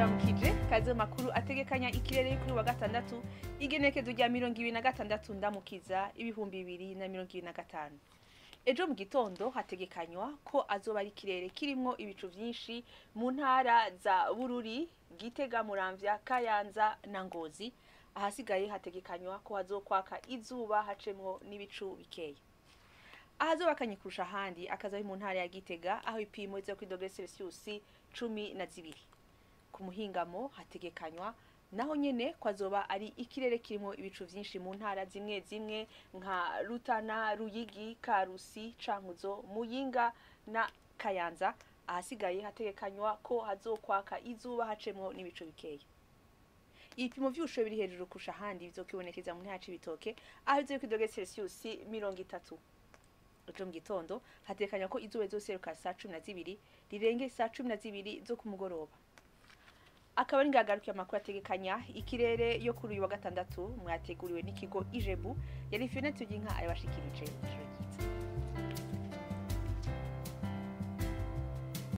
ndabaramukije kaze makuru ategekanya ikirere kuri wa gatandatu igenekerezo rya 2026 ndamukiza ibihumbi 2025. Ejo mu gitondo hategekanywa ko azoba ari ikirere kirimo ibicu vyinshi mu ntara za Bururi, Gitega, Muramvya, Kayanza na Ngozi. Ahasigaye hategekanywa ko hazokwaka izuba hacemwo n'ibicu bikeya. Ahazoba kanyikurusha handi akaza mu ntara ya Gitega aho ipimo zo ku dogere Celsius 12. Ku muhingamo hategekanywa naho nyene kwazoba ari ikirere kirimo ibicu vyinshi mu ntara zimwe zimwe nka Rutana, Ruyigi, Karusi, Cankuzo, Muyinga na Kayanza. Ahasigaye hategekanywa ko hazokwaka izuba hacemwo n'ibicu bikeya. Ibipimo vy'ubushuhe biri hejuru kurusha handi bizokibonekeza mu ntara c'ibitoke aho zo ku dogere Celsius 30. Ejo mu gitondo hatekanya ko izuba rizoseruka saa 12 rirenge saa 12 zo ku mugoroba. Akaba ari ngagarukiye amakuru ategekanya ikirere yo kuri uyu wa gatandatu mwateguriwe n'ikigo Ijebu yari Fiona Tuginka ayabashikirije ijoro ryiza.